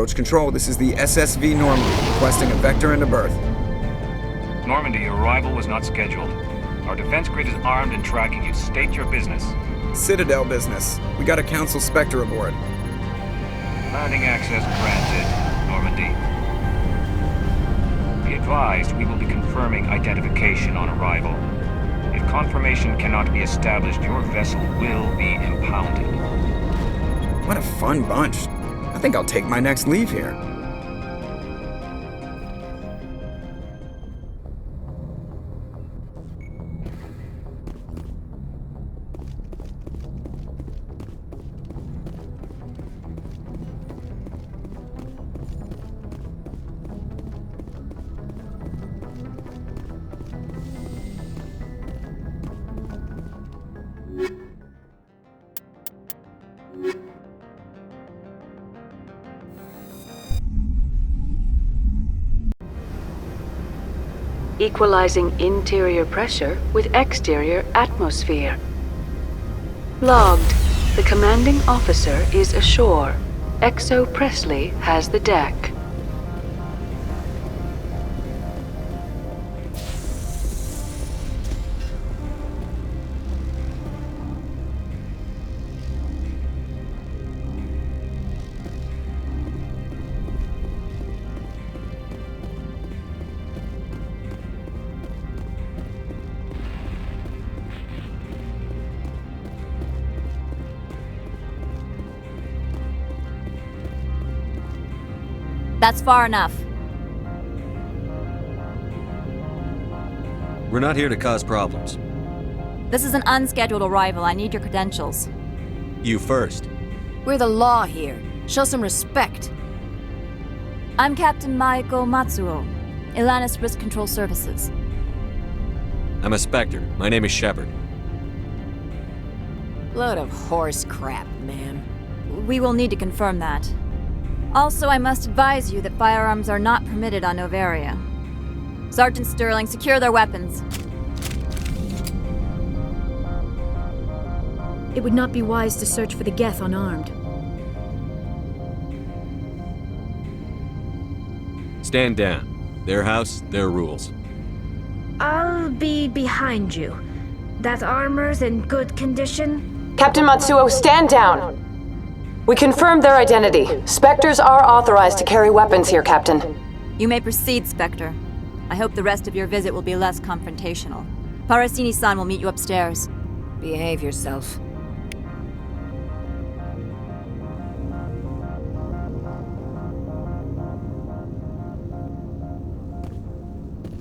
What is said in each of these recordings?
Approach Control, this is the SSV Normandy, requesting a vector into berth. Normandy, your arrival was not scheduled. Our defense grid is armed and tracking you. State your business. Citadel business. We got a Council Spectre aboard. Landing access granted, Normandy. Be advised, we will be confirming identification on arrival. If confirmation cannot be established, your vessel will be impounded. What a fun bunch. I think I'll take my next leave here. Equalizing interior pressure with exterior atmosphere. Logged. The commanding officer is ashore. XO Presley has the deck. That's far enough. We're not here to cause problems. This is an unscheduled arrival. I need your credentials. You first. We're the law here. Show some respect. I'm Captain Maiko Matsuo, Ilanis Risk Control Services. I'm a Spectre. My name is Shepard. Load of horse crap, ma'am. We will need to confirm that. Also, I must advise you that firearms are not permitted on Noveria. Sergeant Sterling, secure their weapons. It would not be wise to search for the Geth unarmed. Stand down. Their house, their rules. I'll be behind you. That armor's in good condition? Captain Matsuo, stand down! We confirmed their identity. Spectres are authorized to carry weapons here, Captain. You may proceed, Spectre. I hope the rest of your visit will be less confrontational. Parasini-san will meet you upstairs. Behave yourself.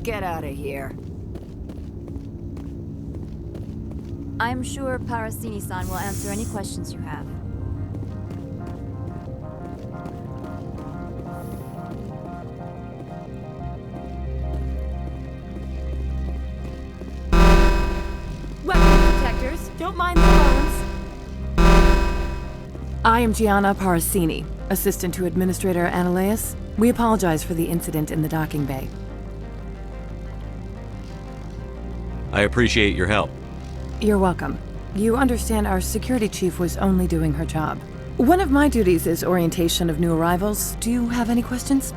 Get out of here. I'm sure Parasini-san will answer any questions you have. Don't mind the phones. I am Gianna Parasini, assistant to Administrator Ananias. We apologize for the incident in the docking bay. I appreciate your help. You're welcome. You understand our security chief was only doing her job. One of my duties is orientation of new arrivals. Do you have any questions?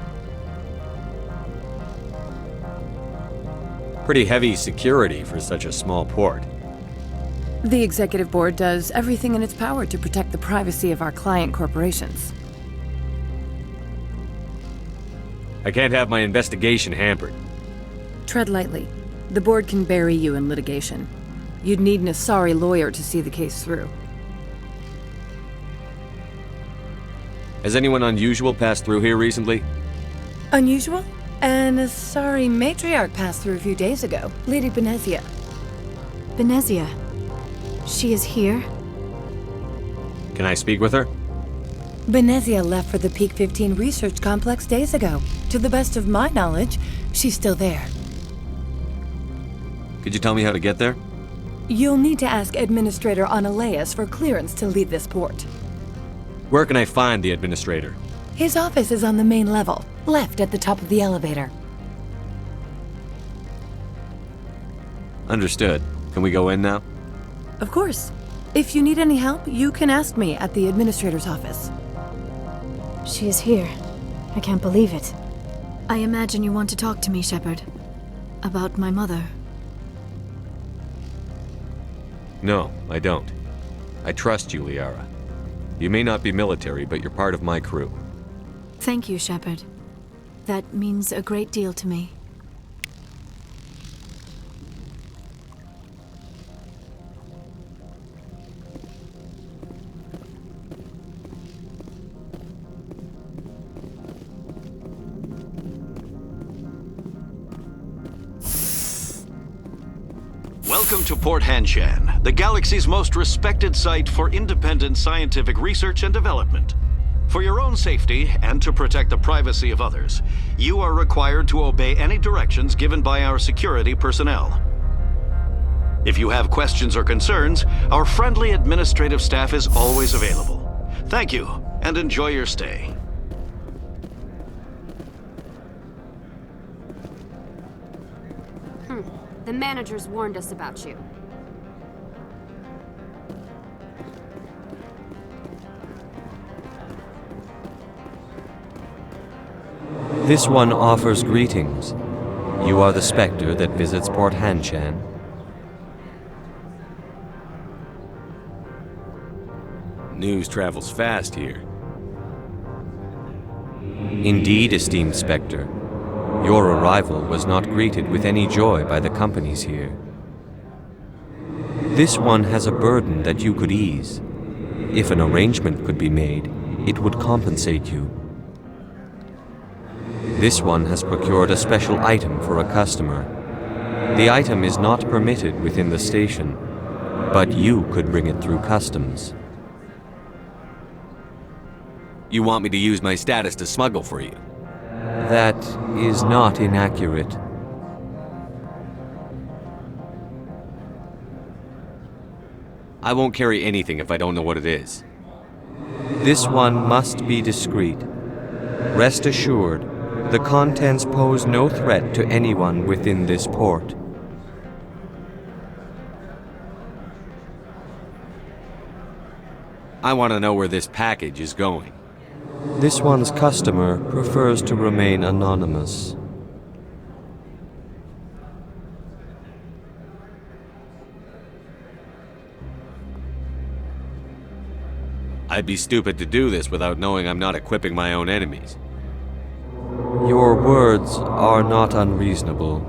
Pretty heavy security for such a small port. The Executive Board does everything in its power to protect the privacy of our client corporations. I can't have my investigation hampered. Tread lightly. The board can bury you in litigation. You'd need an Asari lawyer to see the case through. Has anyone unusual passed through here recently? Unusual? An Asari matriarch passed through a few days ago. Lady Benezia. Benezia. She is here? Can I speak with her? Benezia left for the Peak 15 research complex days ago. To the best of my knowledge, she's still there. Could you tell me how to get there? You'll need to ask Administrator Ananias for clearance to leave this port. Where can I find the Administrator? His office is on the main level, left at the top of the elevator. Understood. Can we go in now? Of course. If you need any help, you can ask me at the Administrator's office. She is here. I can't believe it. I imagine you want to talk to me, Shepard. About my mother. No, I don't. I trust you, Liara. You may not be military, but you're part of my crew. Thank you, Shepard. That means a great deal to me. Welcome to Port Hanshan, the galaxy's most respected site for independent scientific research and development. For your own safety and to protect the privacy of others, you are required to obey any directions given by our security personnel. If you have questions or concerns, our friendly administrative staff is always available. Thank you, and enjoy your stay. The managers warned us about you. This one offers greetings. You are the Spectre that visits Port Hanshan. News travels fast here. Indeed, esteemed Spectre. Your arrival was not greeted with any joy by the companies here. This one has a burden that you could ease. If an arrangement could be made, it would compensate you. This one has procured a special item for a customer. The item is not permitted within the station, but you could bring it through customs. You want me to use my status to smuggle for you? That is not inaccurate. I won't carry anything if I don't know what it is. This one must be discreet. Rest assured, the contents pose no threat to anyone within this port. I want to know where this package is going. This one's customer prefers to remain anonymous. I'd be stupid to do this without knowing I'm not equipping my own enemies. Your words are not unreasonable.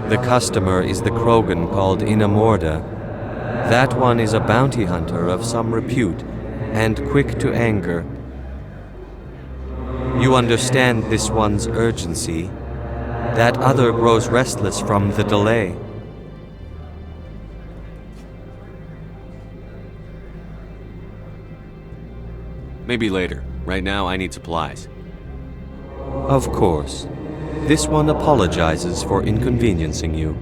The customer is the Krogan called Inamorda. That one is a bounty hunter of some repute and quick to anger. You understand this one's urgency. That other grows restless from the delay. Maybe later. Right now, I need supplies. Of course. This one apologizes for inconveniencing you.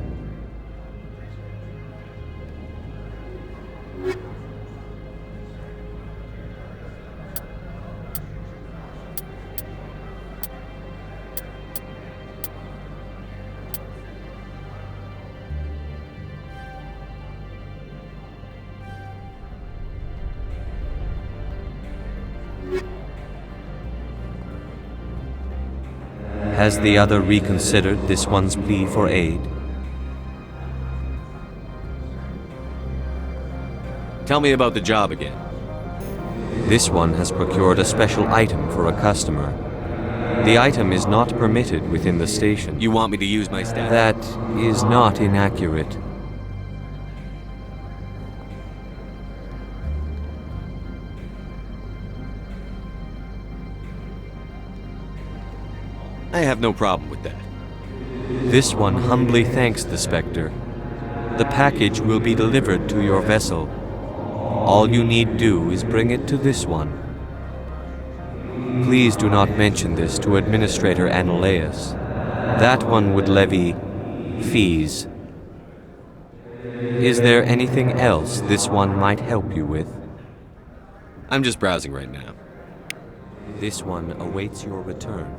Has the other reconsidered this one's plea for aid? Tell me about the job again. This one has procured a special item for a customer. The item is not permitted within the station. You want me to use my staff? That is not inaccurate. I have no problem with that. This one humbly thanks the Spectre. The package will be delivered to your vessel. All you need do is bring it to this one. Please do not mention this to Administrator Annaleus. That one would levy fees. Is there anything else this one might help you with? I'm just browsing right now. This one awaits your return.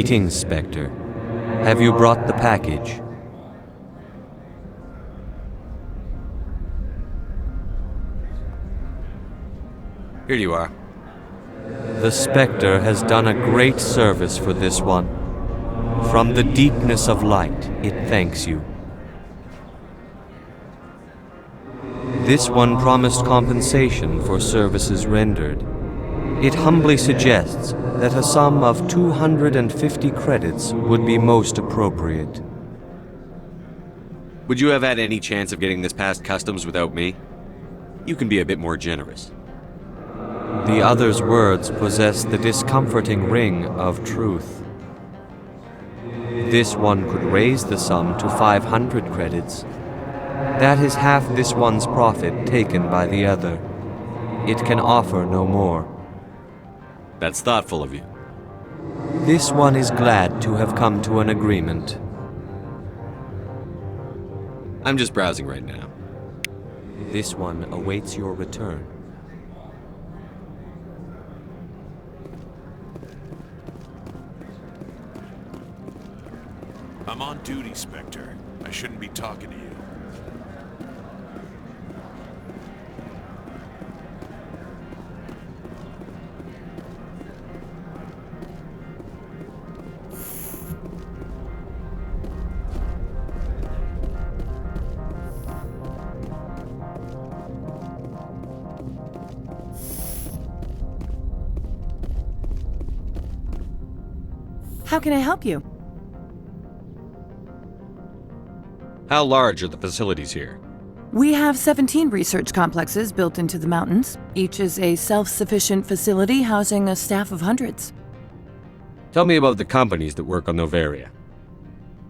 Greetings, Spectre. Have you brought the package? Here you are. The Spectre has done a great service for this one. From the deepness of light, it thanks you. This one promised compensation for services rendered. It humbly suggests that a sum of 250 credits would be most appropriate. Would you have had any chance of getting this past customs without me? You can be a bit more generous. The other's words possess the discomforting ring of truth. This one could raise the sum to 500 credits. That is half this one's profit taken by the other. It can offer no more. That's thoughtful of you. This one is glad to have come to an agreement. I'm just browsing right now. This one awaits your return. I'm on duty, Spectre. I shouldn't be talking to you. How can I help you? How large are the facilities here? We have 17 research complexes built into the mountains. Each is a self-sufficient facility housing a staff of hundreds. Tell me about the companies that work on Noveria.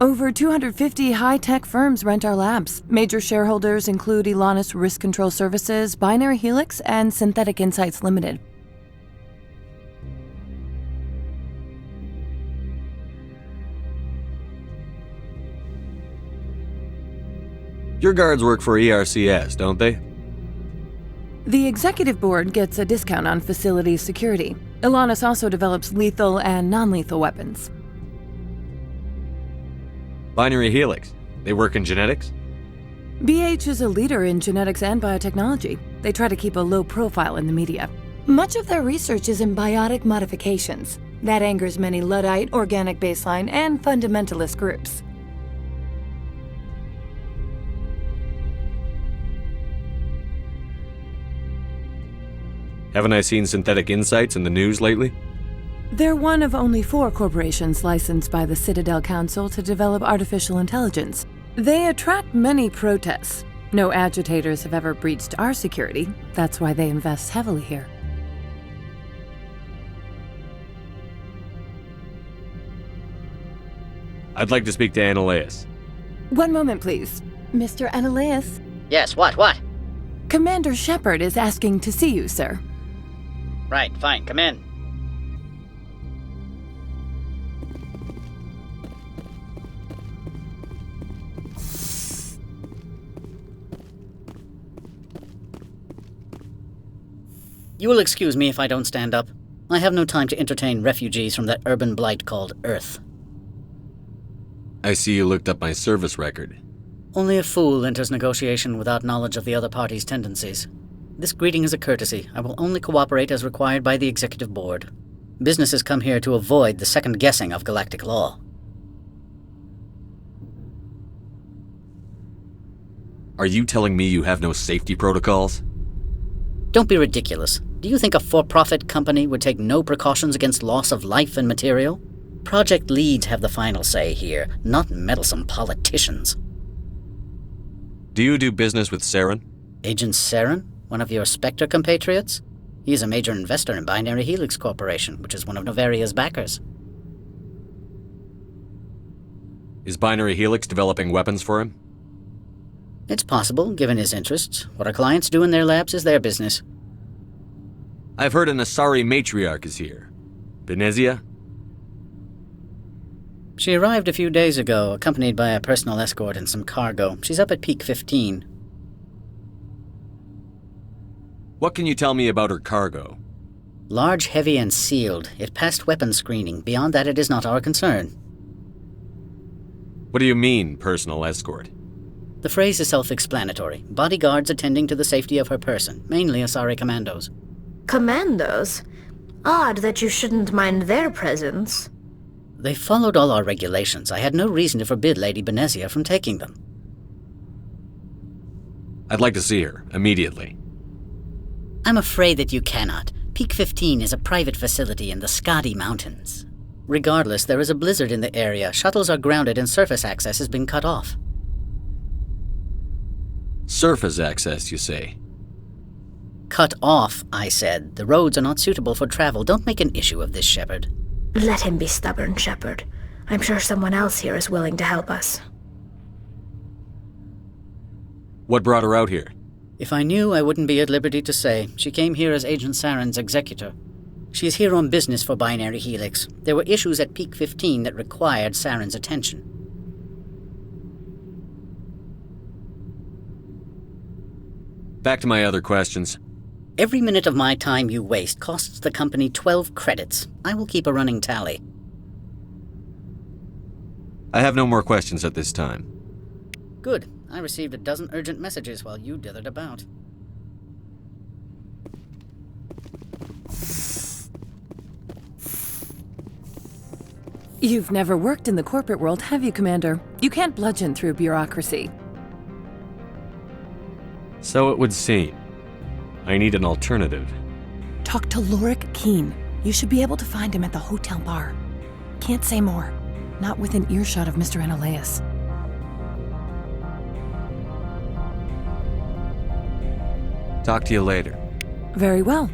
Over 250 high-tech firms rent our labs. Major shareholders include Elanus Risk Control Services, Binary Helix, and Synthetic Insights Limited. Your guards work for ERCS, don't they? The executive board gets a discount on facility security. Elanus also develops lethal and non-lethal weapons. Binary Helix. They work in genetics? BH is a leader in genetics and biotechnology. They try to keep a low profile in the media. Much of their research is in biotic modifications. That angers many Luddite, organic baseline, and fundamentalist groups. Haven't I seen Synthetic Insights in the news lately? They're one of only 4 corporations licensed by the Citadel Council to develop artificial intelligence. They attract many protests. No agitators have ever breached our security. That's why they invest heavily here. I'd like to speak to Annaleus. One moment, please. Mr. Annaleus? Yes, what? Commander Shepard is asking to see you, sir. Right, fine, come in. You will excuse me if I don't stand up. I have no time to entertain refugees from that urban blight called Earth. I see you looked up my service record. Only a fool enters negotiation without knowledge of the other party's tendencies. This greeting is a courtesy. I will only cooperate as required by the Executive Board. Businesses come here to avoid the second guessing of galactic law. Are you telling me you have no safety protocols? Don't be ridiculous. Do you think a for-profit company would take no precautions against loss of life and material? Project leads have the final say here, not meddlesome politicians. Do you do business with Saren? Agent Saren? One of your Spectre compatriots? He is a major investor in Binary Helix Corporation, which is one of Noveria's backers. Is Binary Helix developing weapons for him? It's possible, given his interests. What our clients do in their labs is their business. I've heard an Asari matriarch is here. Benezia? She arrived a few days ago, accompanied by a personal escort and some cargo. She's up at peak 15. What can you tell me about her cargo? Large, heavy, and sealed. It passed weapons screening. Beyond that, it is not our concern. What do you mean, personal escort? The phrase is self-explanatory. Bodyguards attending to the safety of her person, mainly Asari commandos. Commandos? Odd that you shouldn't mind their presence. They followed all our regulations. I had no reason to forbid Lady Benezia from taking them. I'd like to see her, immediately. I'm afraid that you cannot. Peak 15 is a private facility in the Skadi Mountains. Regardless, there is a blizzard in the area, shuttles are grounded, and surface access has been cut off. Surface access, you say? Cut off, I said. The roads are not suitable for travel. Don't make an issue of this, Shepard. Let him be stubborn, Shepard. I'm sure someone else here is willing to help us. What brought her out here? If I knew, I wouldn't be at liberty to say. She came here as Agent Saren's executor. She is here on business for Binary Helix. There were issues at Peak 15 that required Saren's attention. Back to my other questions. Every minute of my time you waste costs the company 12 credits. I will keep a running tally. I have no more questions at this time. Good. I received a dozen urgent messages while you dithered about. You've never worked in the corporate world, have you, Commander? You can't bludgeon through bureaucracy. So it would seem. I need an alternative. Talk to Lorik Keen. You should be able to find him at the hotel bar. Can't say more. Not within earshot of Mr. Analaeus. Talk to you later. Very well.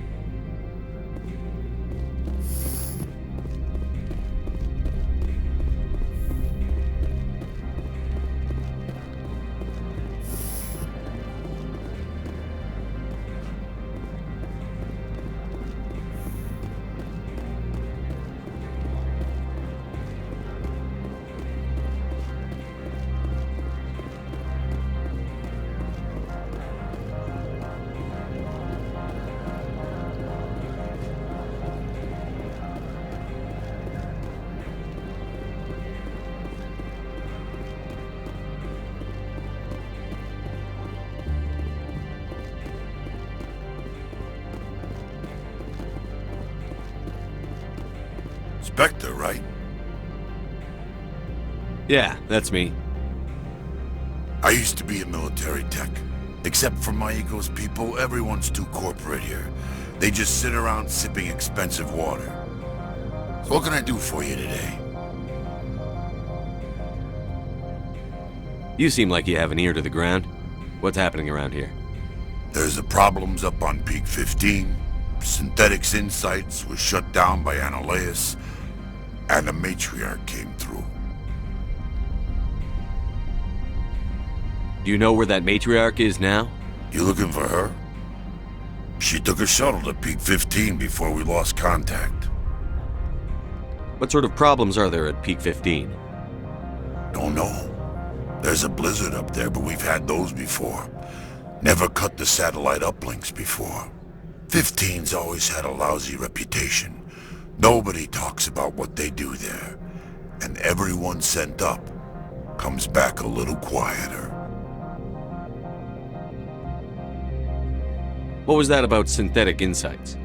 Spectre, right? Yeah, that's me. I used to be a military tech. Except for my ego's people, everyone's too corporate here. They just sit around sipping expensive water. So what can I do for you today? You seem like you have an ear to the ground. What's happening around here? There's the problems up on Peak 15. Synthetics Insights was shut down by Analaeus. And the matriarch came through. Do you know where that matriarch is now? You looking for her? She took a shuttle to Peak 15 before we lost contact. What sort of problems are there at Peak 15? Don't know. There's a blizzard up there, but we've had those before. Never cut the satellite uplinks before. 15's always had a lousy reputation. Nobody talks about what they do there. And everyone sent up comes back a little quieter. What was that about Synthetic Insights?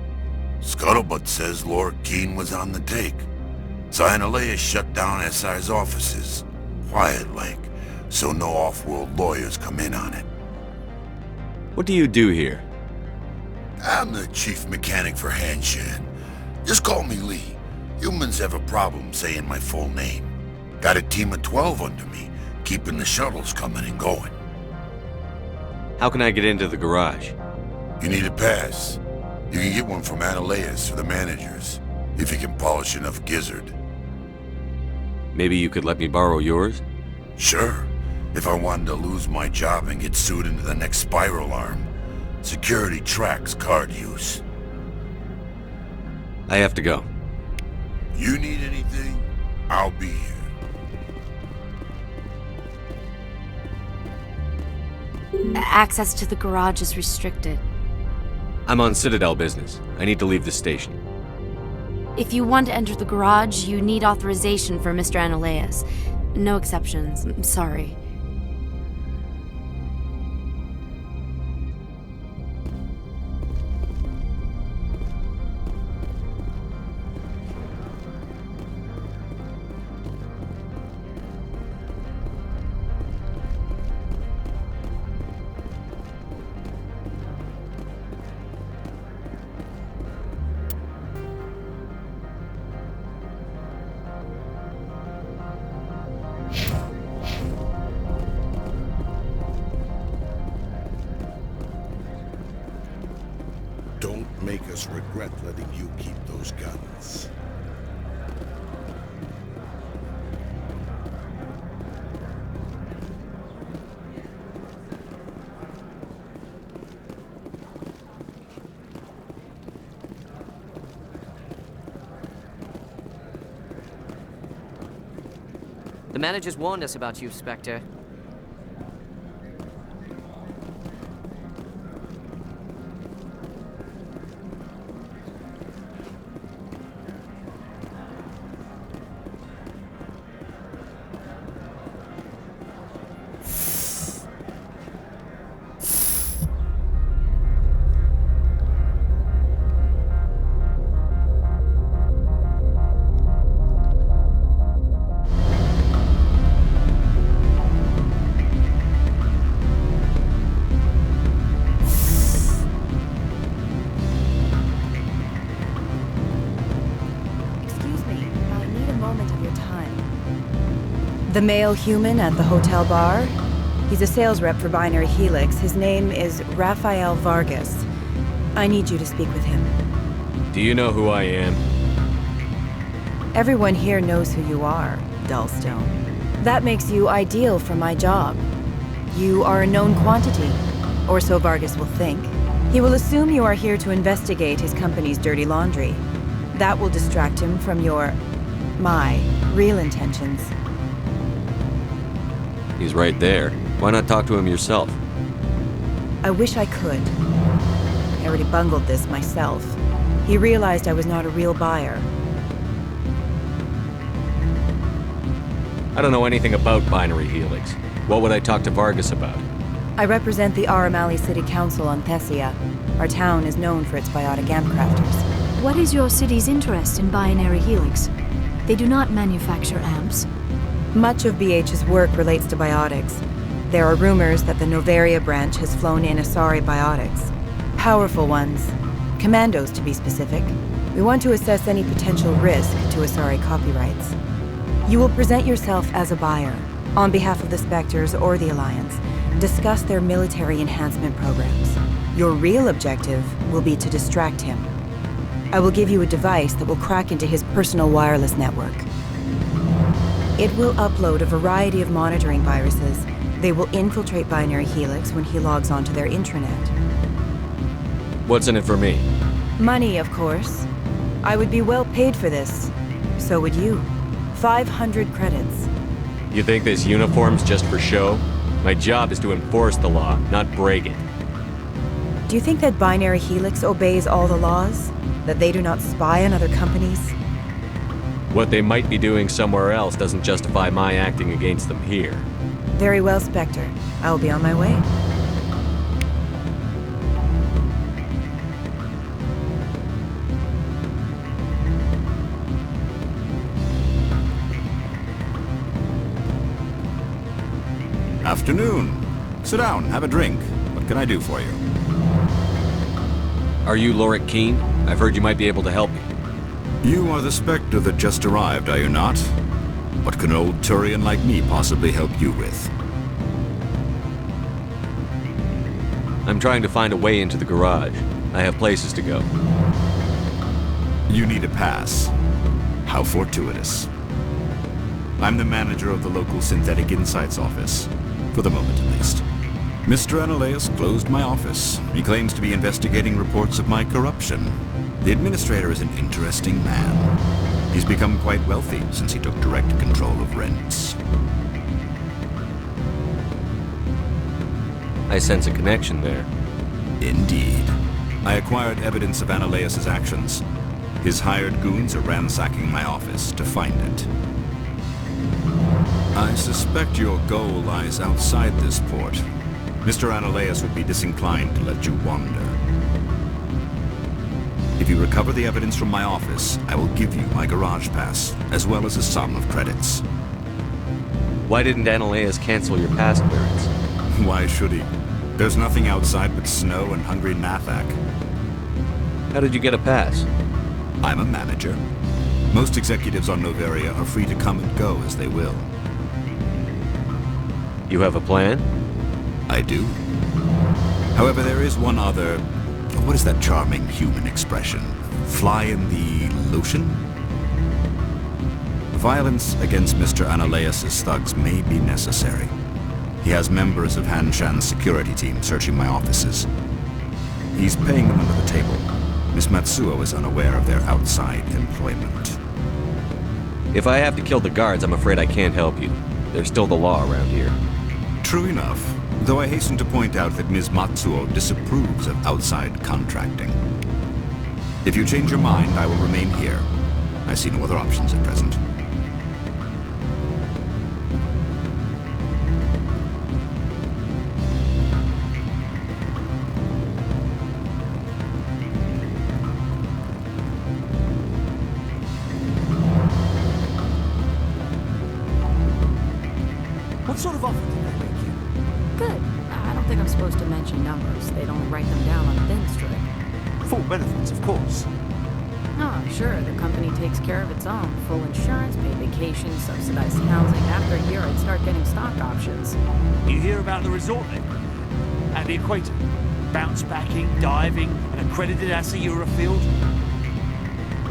Scuttlebutt says Lorik Keen was on the take. So Analaeus shut down SI's offices. Quiet-like, so no off-world lawyers come in on it. What do you do here? I'm the chief mechanic for Hanshan. Just call me Lee. Humans have a problem saying my full name. Got a team of 12 under me, keeping the shuttles coming and going. How can I get into the garage? You need a pass. You can get one from Analaeus or the managers, if you can polish enough gizzard. Maybe you could let me borrow yours? Sure. If I wanted to lose my job and get sued into the next spiral arm. Security tracks card use. I have to go. You need anything, I'll be here. Access to the garage is restricted. I'm on Citadel business. I need to leave the station. If you want to enter the garage, you need authorization for Mr. Analeas. No exceptions, I'm sorry. Don't make us regret letting you keep those guns. The managers warned us about you, Spectre. The male human at the hotel bar? He's a sales rep for Binary Helix. His name is Rafael Vargas. I need you to speak with him. Do you know who I am? Everyone here knows who you are, Dullstone. That makes you ideal for my job. You are a known quantity, or so Vargas will think. He will assume you are here to investigate his company's dirty laundry. That will distract him from my real intentions. He's right there. Why not talk to him yourself? I wish I could. I already bungled this myself. He realized I was not a real buyer. I don't know anything about Binary Helix. What would I talk to Vargas about? I represent the Aramali City Council on Thessia. Our town is known for its biotic amp crafters. What is your city's interest in Binary Helix? They do not manufacture amps. Much of BH's work relates to biotics. There are rumors that the Noveria branch has flown in Asari biotics. Powerful ones. Commandos, to be specific. We want to assess any potential risk to Asari copyrights. You will present yourself as a buyer, on behalf of the Spectres or the Alliance. Discuss their military enhancement programs. Your real objective will be to distract him. I will give you a device that will crack into his personal wireless network. It will upload a variety of monitoring viruses. They will infiltrate Binary Helix when he logs onto their intranet. What's in it for me? Money, of course. I would be well paid for this. So would you. 500 credits. You think this uniform's just for show? My job is to enforce the law, not break it. Do you think that Binary Helix obeys all the laws? That they do not spy on other companies? What they might be doing somewhere else doesn't justify my acting against them here. Very well, Spectre. I will be on my way. Afternoon. Sit down, have a drink. What can I do for you? Are you Lorik Keen? I've heard you might be able to help me. You are the Spectre that just arrived, are you not? What can an old Turian like me possibly help you with? I'm trying to find a way into the garage. I have places to go. You need a pass. How fortuitous. I'm the manager of the local Synthetic Insights office. For the moment, at least. Mr. Analeas closed my office. He claims to be investigating reports of my corruption. The administrator is an interesting man. He's become quite wealthy since he took direct control of rents. I sense a connection there. Indeed. I acquired evidence of Analeas' actions. His hired goons are ransacking my office to find it. I suspect your goal lies outside this port. Mr. Analaeus would be disinclined to let you wander. If you recover the evidence from my office, I will give you my garage pass, as well as a sum of credits. Why didn't Analaeus cancel your pass clearance? Why should he? There's nothing outside but snow and hungry Nathak. How did you get a pass? I'm a manager. Most executives on Noveria are free to come and go as they will. You have a plan? I do. However, there is one other... What is that charming human expression? Fly in the lotion? Violence against Mr. Analaeus' thugs may be necessary. He has members of Hanshan's security team searching my offices. He's paying them under the table. Miss Matsuo is unaware of their outside employment. If I have to kill the guards, I'm afraid I can't help you. There's still the law around here. True enough, though I hasten to point out that Ms. Matsuo disapproves of outside contracting. If you change your mind, I will remain here. I see no other options at present. What sort of offer did they make you? Good. I don't think I'm supposed to mention numbers. They'd only write them down on a thin strip. Full benefits, of course. Oh, sure. The company takes care of its own. Full insurance, paid vacation, subsidized housing. After a year, I'd start getting stock options. You hear about the resort then? At the equator? Bounce backing, diving, an accredited Tali'Zorah field?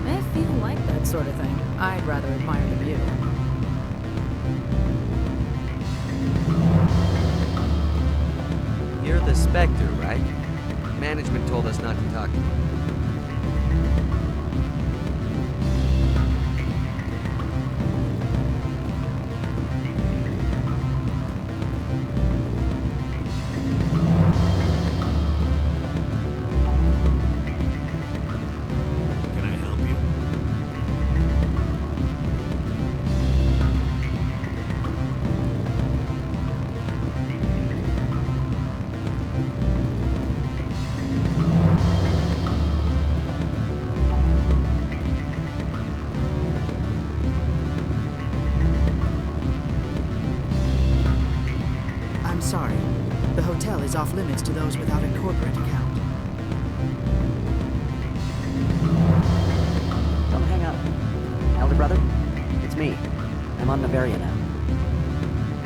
If you like that sort of thing, I'd rather admire the view. You're the Spectre, right? Management told us not to talk to you. Can I help you? I'm sorry. The hotel is off limits to those without a corporate account. Don't hang up. Elder brother, it's me. I'm on Noveria now.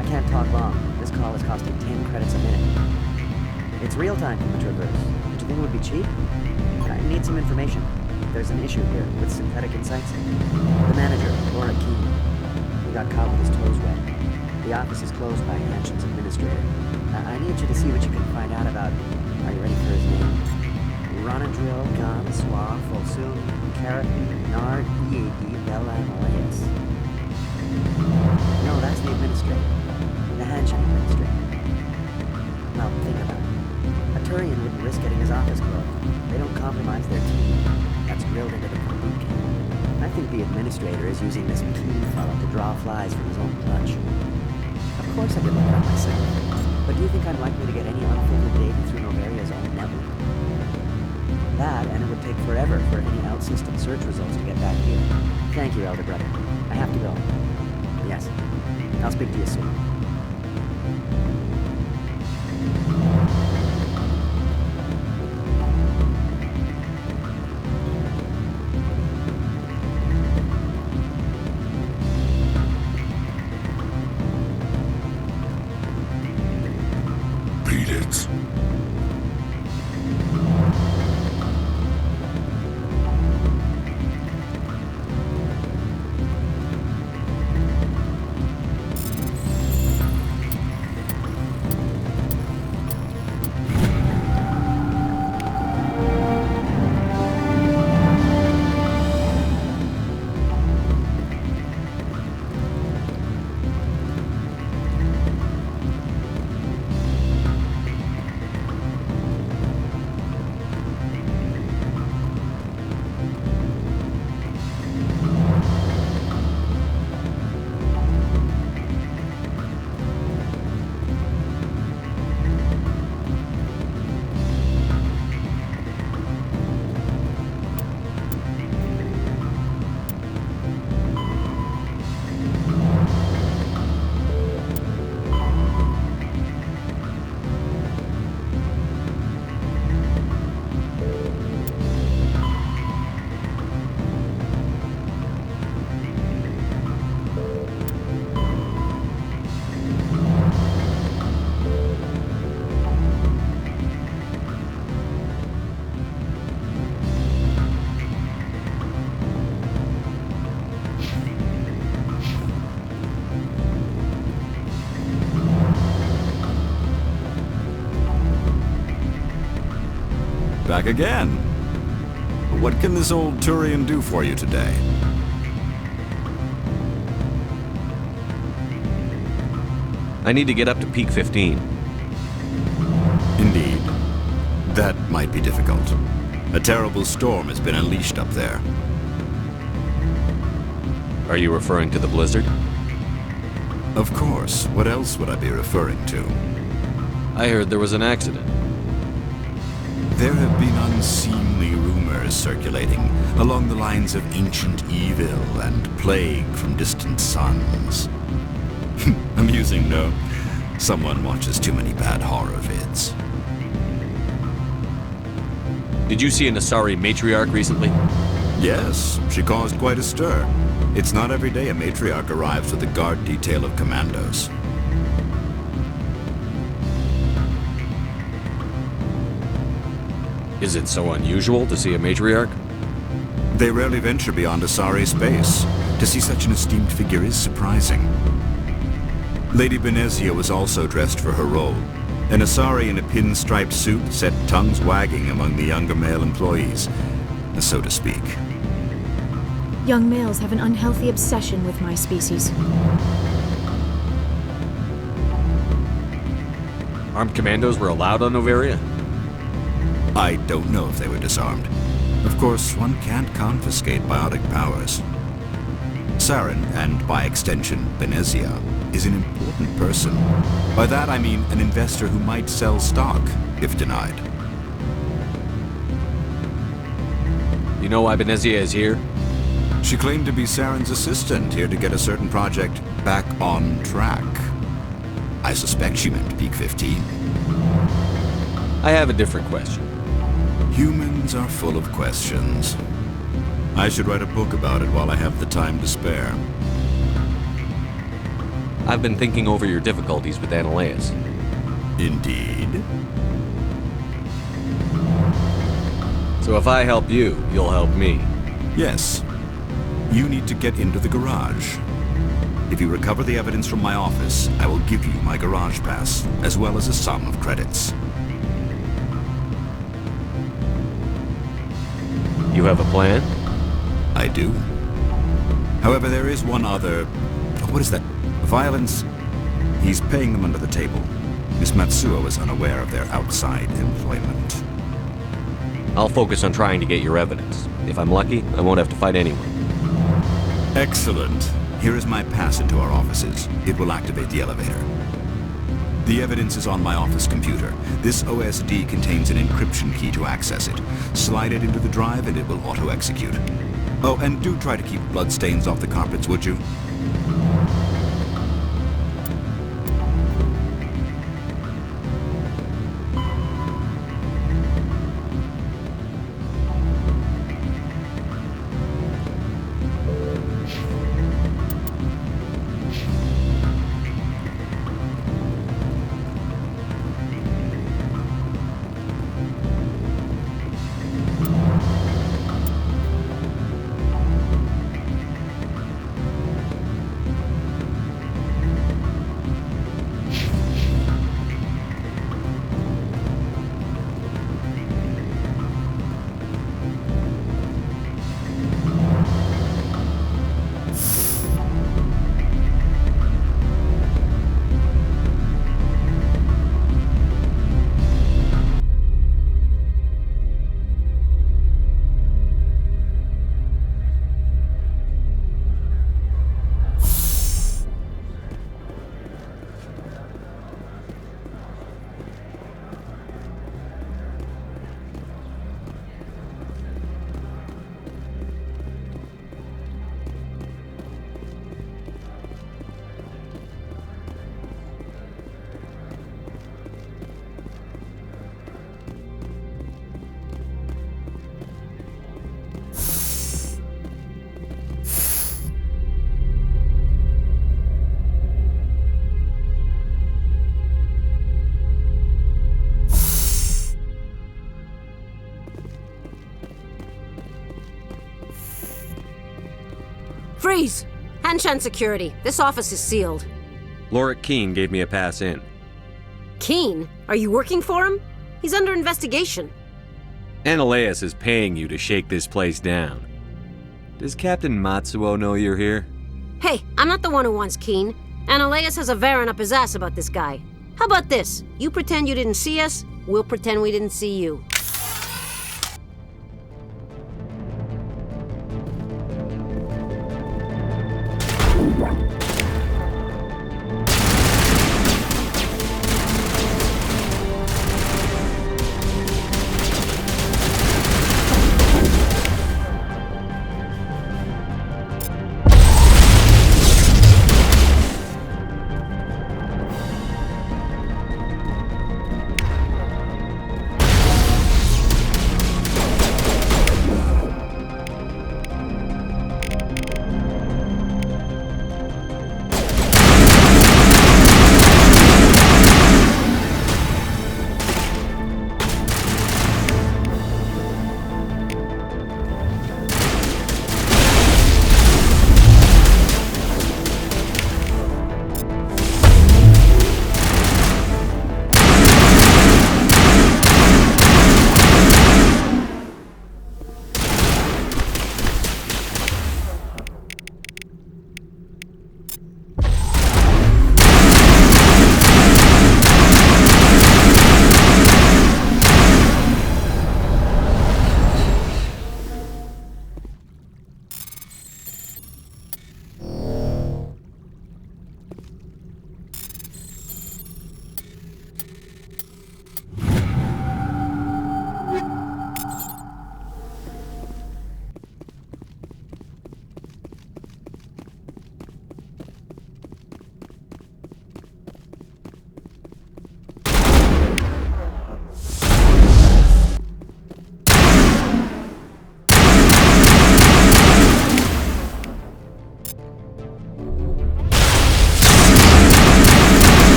I can't talk long. This call is costing 10 credits a minute. It's real time from the Traverse. Don't you think it would be cheap? I need some information. There's an issue here with synthetic insights. The manager, Laura Keene, he got caught with his toes wet. The office is closed by Hanshan's administrator. I need you to see what you can find out about... Are you ready for his name? Ronadril, Gon, Swa, Folsum, Keratin, Nard, Ead, Bella, and Elias. No, that's the administrator. The Hanshan administrator. Now, think about it. A Turian wouldn't risk getting his office closed. They don't compromise their team. That's drilled into them from boot camp. I think the administrator is using this Keene fella to draw flies from his own clutch. Of course I could look it up myself. But do you think I'm likely to get any unfiltered data through Noveria's own network? That, and it would take forever for any out-system search results to get back here. Thank you, Elder Brother. I have to go. Yes. I'll speak to you soon. Beat it. back again. What can this old Turian do for you today? I need to get up to peak 15. Indeed. That might be difficult. A terrible storm has been unleashed up there. Are you referring to the blizzard? Of course. What else would I be referring to? I heard there was an accident. There have been unseemly rumors circulating along the lines of ancient evil and plague from distant suns. Amusing, no? Someone watches too many bad horror vids. Did you see an Asari matriarch recently? Yes, she caused quite a stir. It's not every day a matriarch arrives with a guard detail of commandos. Is it so unusual to see a matriarch? They rarely venture beyond Asari space. To see such an esteemed figure is surprising. Lady Benezia was also dressed for her role. An Asari in a pinstriped suit set tongues wagging among the younger male employees, so to speak. Young males have an unhealthy obsession with my species. Armed commandos were allowed on Noveria? I don't know if they were disarmed. Of course, one can't confiscate biotic powers. Saren, and by extension, Benezia, is an important person. By that I mean an investor who might sell stock, if denied. You know why Benezia is here? She claimed to be Saren's assistant, here to get a certain project back on track. I suspect she meant peak 15. I have a different question. Humans are full of questions. I should write a book about it while I have the time to spare. I've been thinking over your difficulties with Analeus. Indeed? So if I help you, you'll help me. Yes. You need to get into the garage. If you recover the evidence from my office, I will give you my garage pass, as well as a sum of credits. You have a plan? I do. However, there is one other... What is that? Violence? He's paying them under the table. Miss Matsuo is unaware of their outside employment. I'll focus on trying to get your evidence. If I'm lucky, I won't have to fight anyone. Excellent. Here is my pass into our offices. It will activate the elevator. The evidence is on my office computer. This OSD contains an encryption key to access it. Slide it into the drive and it will auto-execute. Oh, and do try to keep bloodstains off the carpets, would you? Freeze! Hanshan security. This office is sealed. Lorik Keene gave me a pass in. Keene? Are you working for him? He's under investigation. Analeas is paying you to shake this place down. Does Captain Matsuo know you're here? Hey, I'm not the one who wants Keen. Analeas has a Varen up his ass about this guy. How about this? You pretend you didn't see us, we'll pretend we didn't see you.